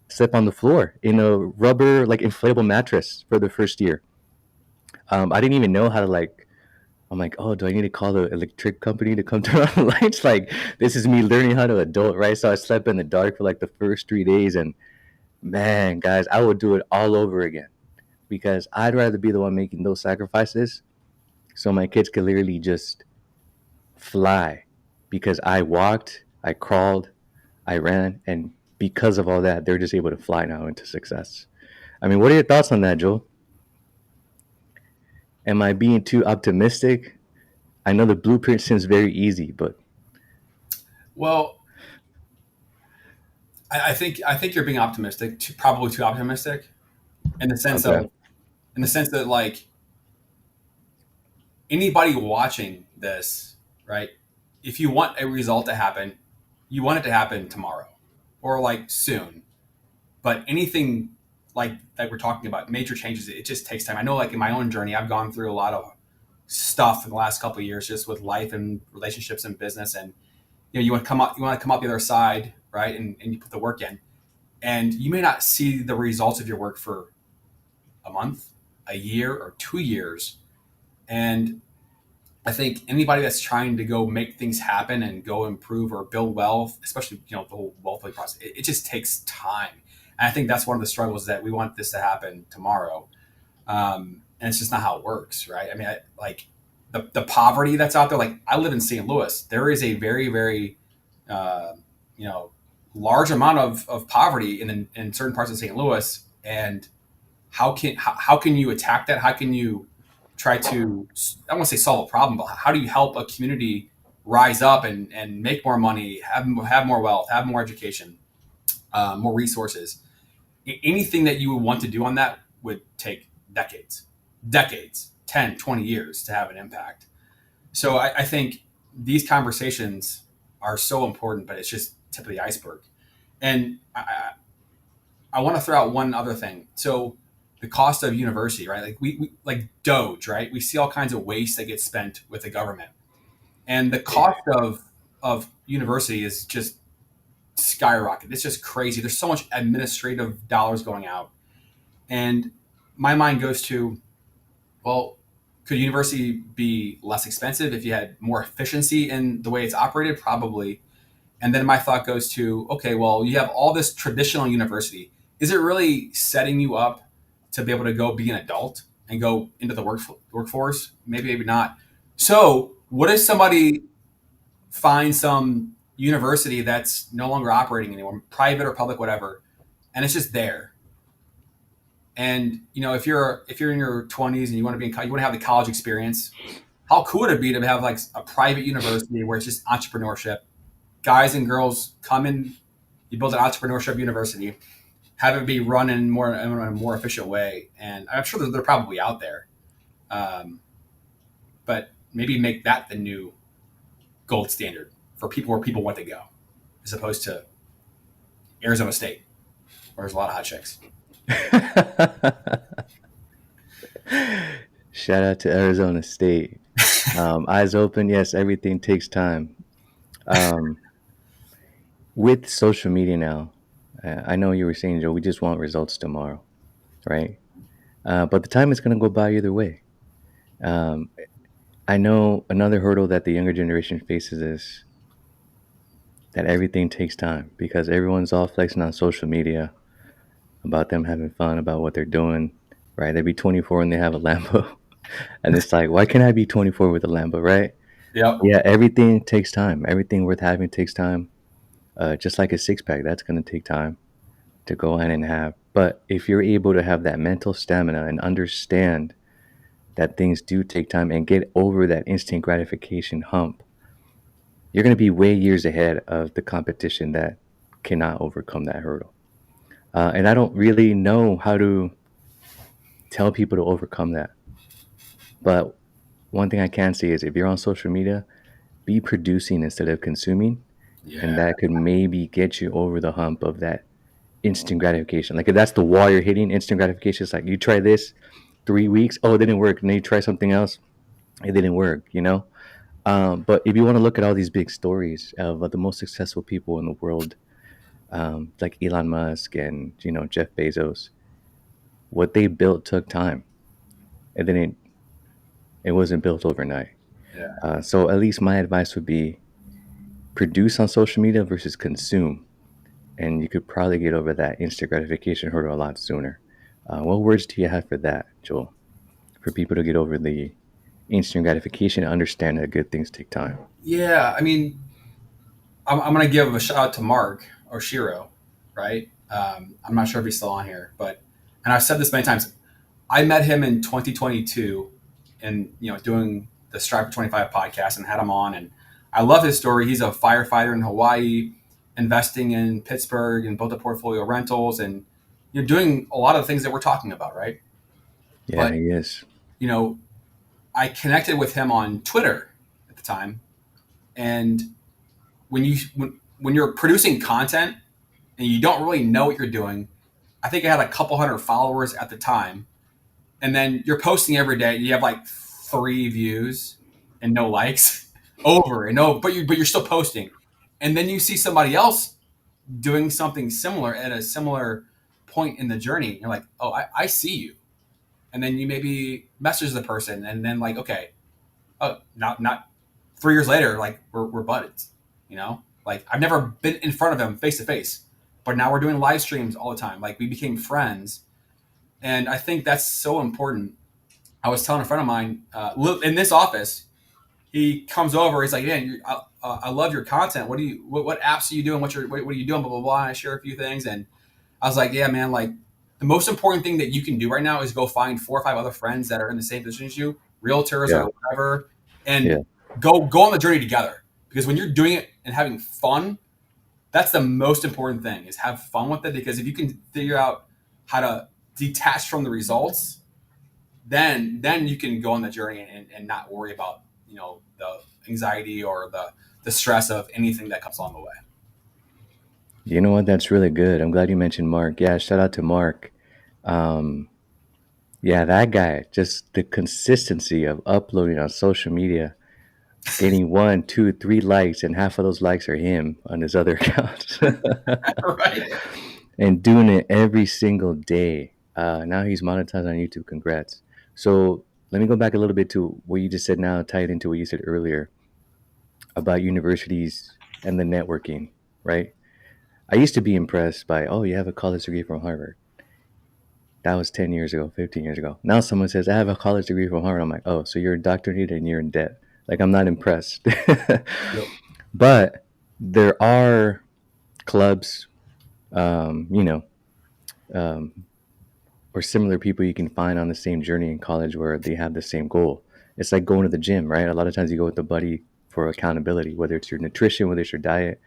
slept on the floor in a rubber, like inflatable mattress for the first year. I didn't even know how to like. I'm like, oh, do I need to call the electric company to come turn on the lights? Like, this is me learning how to adult, right? So I slept in the dark for like the first 3 days, and man, guys, I would do it all over again because I'd rather be the one making those sacrifices so my kids could literally just fly because I walked, I crawled, I ran, and because of all that, they're just able to fly now into success. I mean, what are your thoughts on that, Joel? Am I being too optimistic? I know the blueprint seems very easy, but Well, I think you're being optimistic, probably too optimistic, in the sense okay, of in the sense that like anybody watching this, right? If you want a result to happen, you want it to happen tomorrow or like soon. But anything like we're talking about, major changes, it just takes time. I know, like in my own journey, I've gone through a lot of stuff in the last couple of years, just with life and relationships and business, and you want to come out the other side, right? And you put the work in, and you may not see the results of your work for a month, a year, or 2 years. And I think anybody that's trying to go make things happen and go improve or build wealth, especially the whole wealth building process, it just takes time. And I think that's one of the struggles, that we want this to happen tomorrow, and it's just not how it works, right? I mean, like the poverty that's out there. Like, I live in St. Louis. There is a very very uh, you know large amount of poverty in certain parts of St. Louis, and how can you attack that? How can you try to, I won't say solve a problem, but how do you help a community rise up and make more money, have more wealth, have more education, more resources? Anything that you would want to do on that would take decades, 10, 20 years to have an impact. So I think these conversations are so important, but it's just tip of the iceberg. And I want to throw out one other thing. So the cost of university, right? Like we like Doge, right? We see all kinds of waste that gets spent with the government, and the yeah, cost of university is just skyrocketed. It's just crazy. There's so much administrative dollars going out, and my mind goes to, well, could university be less expensive if you had more efficiency in the way it's operated? Probably. And then my thought goes to, okay, well, you have all this traditional university. Is it really setting you up to be able to go be an adult and go into the workforce? Maybe, maybe not. So, what if somebody finds some university that's no longer operating anymore, private or public, whatever, and it's just there? And if you're in your 20s and you want to you want to have the college experience, how cool would it be to have like a private university where it's just entrepreneurship, guys and girls come in, you build an entrepreneurship university, have it be run in a more efficient way. And I'm sure they're probably out there, but maybe make that the new gold standard for people where people want to go, as opposed to Arizona State, where there's a lot of hot chicks. Shout out to Arizona State. Eyes open. Yes, everything takes time. Um, with social media now, I know you were saying, Joe, we just want results tomorrow, right? But the time is going to go by either way. Um, I know another hurdle that the younger generation faces is that everything takes time because everyone's all flexing on social media about them having fun, about what they're doing, right? They be 24 and they have a Lambo. And it's like, why can't I be 24 with a Lambo, right? Yep. Yeah, everything takes time. Everything worth having takes time. Just like a six pack, that's going to take time to go in and have. But if you're able to have that mental stamina and understand that things do take time and get over that instant gratification hump, you're going to be way years ahead of the competition that cannot overcome that hurdle. And I don't really know how to tell people to overcome that. But one thing I can say is if you're on social media, be producing instead of consuming. And Yeah. that could maybe get you over the hump of that instant gratification. Like if that's the wall you're hitting, instant gratification, it's like you try this 3 weeks, oh, it didn't work. And then you try something else, it didn't work, you know? But if you want to look at all these big stories of the most successful people in the world, like Elon Musk and, Jeff Bezos, what they built took time. And then it wasn't built overnight. Yeah. So at least my advice would be produce on social media versus consume. And you could probably get over that instant gratification hurdle a lot sooner. What words do you have for that, Joel? For people to get over the instant gratification and understand that good things take time. Yeah. I mean, I'm going to give a shout out to Mark or Shiro, right? I'm not sure if he's still on here, but, and I've said this many times, I met him in 2022 and, doing the Strive for 25 podcast and had him on. And I love his story. He's a firefighter in Hawaii, investing in Pittsburgh and built a portfolio of rentals and you're doing a lot of the things that we're talking about, right? Yeah, But, he is. you know, I connected with him on Twitter at the time. And when you're producing content and you don't really know what you're doing, I think I had a couple hundred followers at the time, and then you're posting every day. You have like 3 views and no likes over and over, but you're still posting, and then you see somebody else doing something similar at a similar point in the journey. You're like, oh, I see you, and then you maybe message the person, and then like, okay, oh, not 3 years later, like we're buds, Like I've never been in front of him face to face, but now we're doing live streams all the time. Like we became friends, and I think that's so important. I was telling a friend of mine in this office, he comes over. He's like, "Man, I love your content. What apps are you doing? What are you doing? Blah blah blah." And I share a few things, and I was like, "Yeah, man. Like the most important thing that you can do right now is go find 4 or 5 other friends that are in the same position as you, realtors Yeah, or whatever, yeah. and go on the journey together. Because when you're doing it and having fun, that's the most important thing is have fun with it. Because if you can figure out how to detach from the results, then you can go on the journey and not worry about the anxiety or the stress of anything that comes along the way. You know what? That's really good. I'm glad you mentioned Mark. Yeah, shout out to Mark. Um, yeah, that guy, just the consistency of uploading on social media, getting 1, 2, 3 likes, and half of those likes are him on his other accounts. Right. And doing it every single day. Now he's monetized on YouTube. Congrats. So let me go back a little bit to what you just said now, tie it into what you said earlier about universities and the networking, right? I used to be impressed by, oh, you have a college degree from Harvard. That was 10 years ago, 15 years ago. Now someone says, I have a college degree from Harvard. I'm like, oh, so you're indoctrinated and you're in debt. Like, I'm not impressed. Yep. But there are clubs, um, you know, um, or similar people you can find on the same journey in college where they have the same goal. It's like going to the gym, right? A lot of times you go with a buddy for accountability, whether it's your nutrition, whether it's your diet,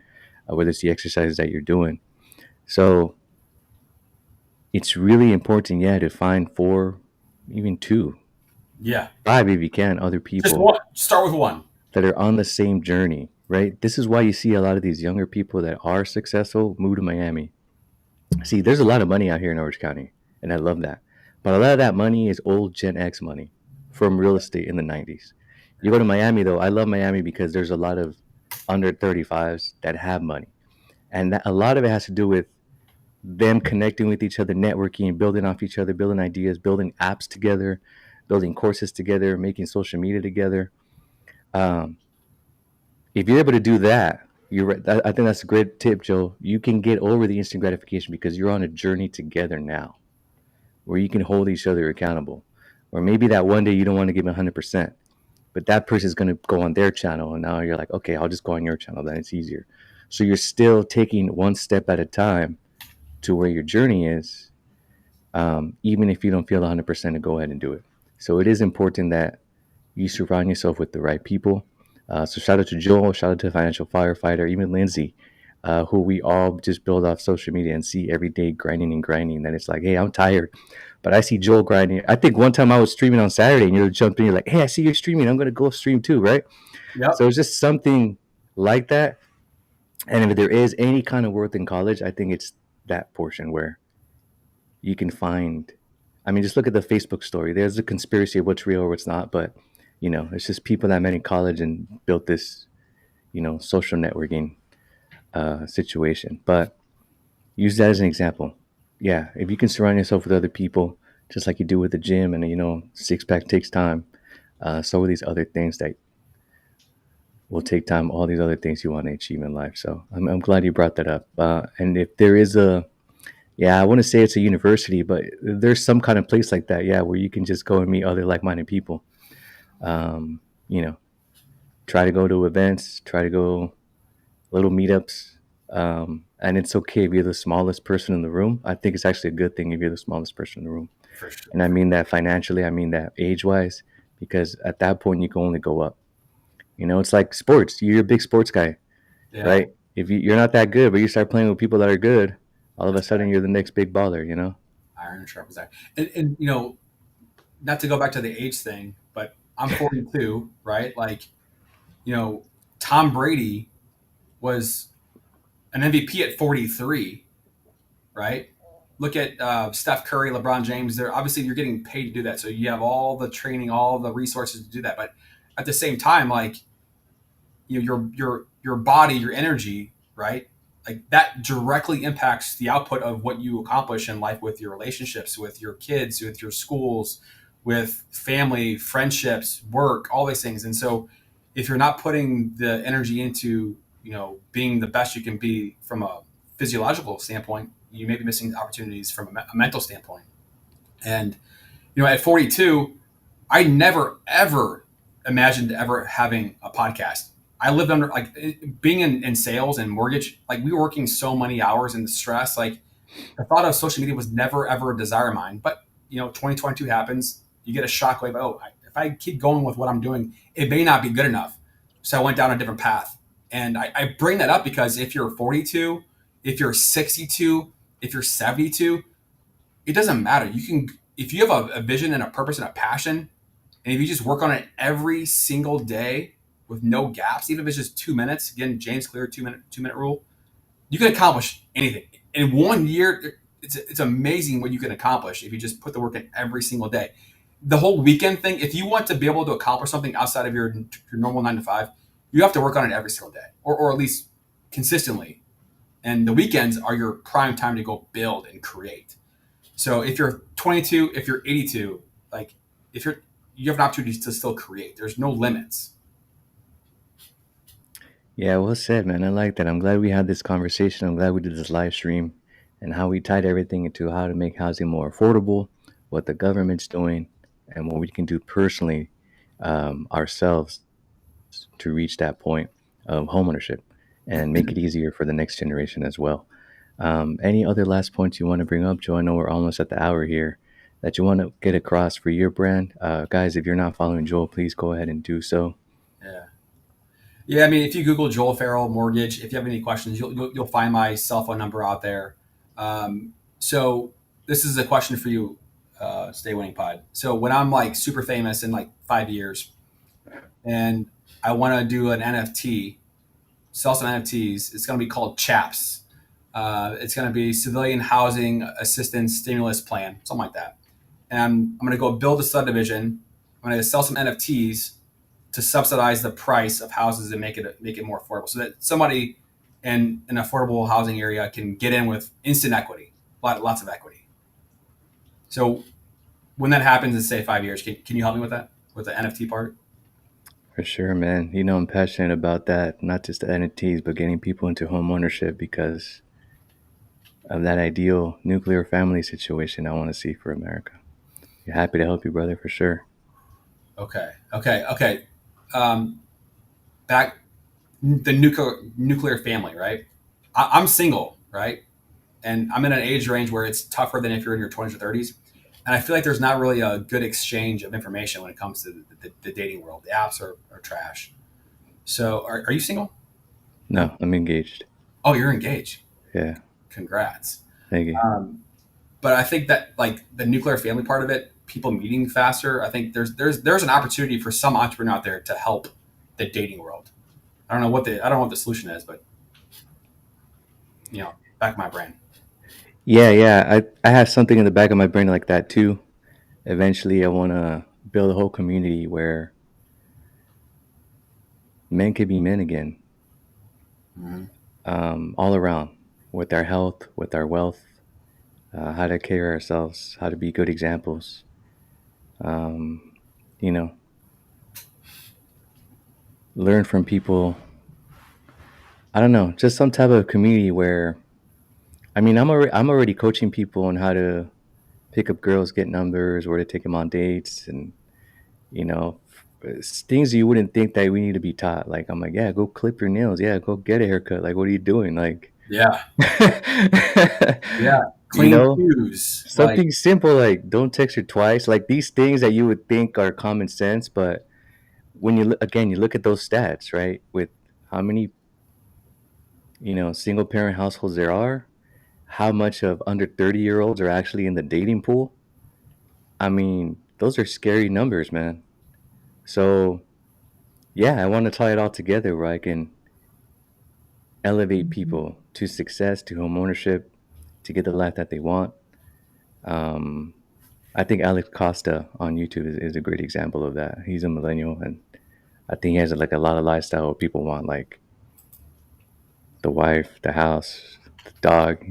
whether it's the exercises that you're doing. So it's really important, yeah, to find 4, even 2, Yeah. 5 if you can, other Just people one. Start with one. that are on the same journey. right? This is why you see a lot of these younger people that are successful move to Miami. See, there's a lot of money out here in Orange County, and I love that. But a lot of that money is old Gen X money from real estate in the 90s. You go to Miami, though, I love Miami because there's a lot of under 35s that have money. And that, a lot of it has to do with them connecting with each other, networking, building off each other, building ideas, building apps together, building courses together, making social media together. Um, if you're able to do that, you're right. I think that's a great tip, Joe. You can get over the instant gratification because you're on a journey together now where you can hold each other accountable. Or maybe that one day you don't want to give 100%, but that person's going to go on their channel. And now you're like, okay, I'll just go on your channel. Then it's easier. So you're still taking one step at a time to where your journey is, even if you don't feel 100% to go ahead and do it. So it is important that you surround yourself with the right people. So shout out to Joel, shout out to Financial Firefighter, even Lindsay, who we all just build off social media and see every day grinding and grinding. Then it's like, hey, I'm tired, but I see Joel grinding. I think one time I was streaming on Saturday and you jumped in, you're like, hey, I see you're streaming. I'm going to go stream too, right? So Yep. it's just something like that. And if there is any kind of worth in college, I think it's that portion where you can find. I mean, just look at the Facebook story. There's a conspiracy of what's real or what's not, but it's just people that met in college and built this, social networking situation. But use that as an example. Yeah, if you can surround yourself with other people, just like you do with the gym, and six pack takes time. So are these other things that will take time. All these other things you want to achieve in life. So I'm glad you brought that up. And if there is a yeah, I want to say it's a university, but there's some kind of place like that, yeah, where you can just go and meet other like-minded people. Um, you know, try to go to events, try to go little meetups, and it's okay if you're the smallest person in the room. I think it's actually a good thing if you're the smallest person in the room, For sure. and I mean that financially, I mean that age-wise, because at that point you can only go up. It's like sports. You're a big sports guy, Yeah. right? If you're not that good, but you start playing with people that are good, all of a That's sudden you're the next big baller. iron sharpens iron. And not to go back to the age thing, but I'm 42, right? Like, you know, Tom Brady was an MVP at 43, right? Look at Steph Curry, LeBron James. They're obviously you're getting paid to do that, so you have all the training, all the resources to do that. But at the same time, like your body, your energy, right? Like that directly impacts the output of what you accomplish in life with your relationships, with your kids, with your schools, with family, friendships, work, all these things. And so if you're not putting the energy into, being the best you can be from a physiological standpoint, you may be missing opportunities from a mental standpoint. And, at 42, I never ever imagined ever having a podcast. I lived under like being in sales and mortgage. Like we were working so many hours in the stress. Like the thought of social media was never ever a desire of mine. But 2022 happens. You get a shockwave. Oh, if I keep going with what I'm doing, it may not be good enough. So I went down a different path. And I bring that up because if you're 42, if you're 62, if you're 72, it doesn't matter. You can if you have a vision and a purpose and a passion, and if you just work on it every single day with no gaps, even if it's just 2 minutes, again, James Clear 2-minute rule, you can accomplish anything. In 1 year, it's amazing what you can accomplish if you just put the work in every single day. The whole weekend thing, if you want to be able to accomplish something outside of your normal 9 to 5, you have to work on it every single day, or at least consistently. And the weekends are your prime time to go build and create. So if you're 22, if you're 82, like if you have an opportunity to still create. There's no limits. Yeah, well said, man. I like that. I'm glad we had this conversation. I'm glad we did this live stream and how we tied everything into how to make housing more affordable, what the government's doing, and what we can do personally ourselves to reach that point of homeownership and make it easier for the next generation as well. Any other last points you want to bring up, Joe? I know we're almost at the hour here that you want to get across for your brand. Guys, if you're not following Joel, please go ahead and do so. Yeah. Yeah. I mean, if you Google Joel Farrell mortgage, if you have any questions, you'll find my cell phone number out there. So this is a question for you, Stay Winning Pod. So when I'm like super famous in like 5 years and I want to do an NFT, sell some NFTs. It's going to be called CHAPS. It's going to be Civilian Housing Assistance Stimulus Plan, something like that. And I'm going to go build a subdivision. I'm going to sell some NFTs to subsidize the price of houses and make it more affordable, so that somebody in an affordable housing area can get in with instant equity, lots of equity. So when that happens in say 5 years, can you help me with that, with the NFT part? For sure, man. You know, I'm passionate about that, not just the NFTs, but getting people into home ownership because of that ideal nuclear family situation I want to see for America. You're happy to help you, brother, for sure. Okay. Um, Back the nuclear family, right? I'm single, right? And I'm in an age range where it's tougher than if you're in your 20s or 30s. And I feel like there's not really a good exchange of information when it comes to the dating world. The apps are trash. So, are you single? No. No, I'm engaged. Oh, you're engaged. Yeah, Congrats. thank you. But I think that like the nuclear family part of it, people meeting faster. I think there's an opportunity for some entrepreneur out there to help the dating world. I don't know what the solution is, but back of my brain. Yeah. I have something in the back of my brain like that too. Eventually, I want to build a whole community where men can be men again, Mm-hmm. all around, with our health, with our wealth, how to care ourselves, how to be good examples. Um, you know, learn from people. I don't know, just some type of community where I mean, I'm already coaching people on how to pick up girls, get numbers, where to take them on dates, and you know, it's things you wouldn't think that we need to be taught. Like I'm like, yeah, go clip your nails, yeah, go get a haircut. Like, what are you doing? Like, Yeah, yeah. you Clean know, shoes, like something simple like don't text her twice. Like these things that you would think are common sense, but when again you look at those stats, right? With how many single parent households there are, how much of under 30-year-olds are actually in the dating pool. I mean, those are scary numbers, man. So, yeah, I want to tie it all together where I can elevate people to success, to home ownership, to get the life that they want. Um, I think Alex Costa on YouTube is a great example of that. He's a millennial, and I think he has like a lot of lifestyle people want, like the wife, the house, the dog,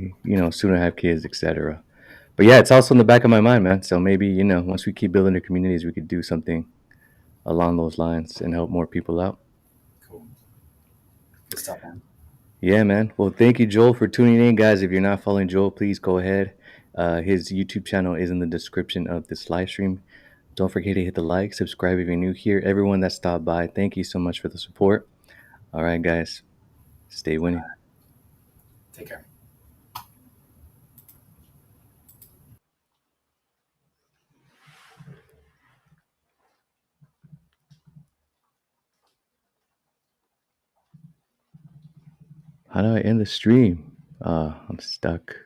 sooner have kids, etc. But yeah, it's also in the back of my mind, man. So maybe, once we keep building the communities, we could do something along those lines and help more people out. cool. Good stuff, man. Yeah, man. Well, thank you, Joel, for tuning in, guys. If you're not following Joel, please go ahead. His YouTube channel is in the description of this live stream. Don't forget to hit the like, subscribe if you're new here. Everyone that stopped by, thank you so much for the support. All right, guys, stay winning. Take care. How do I end the stream? I'm stuck.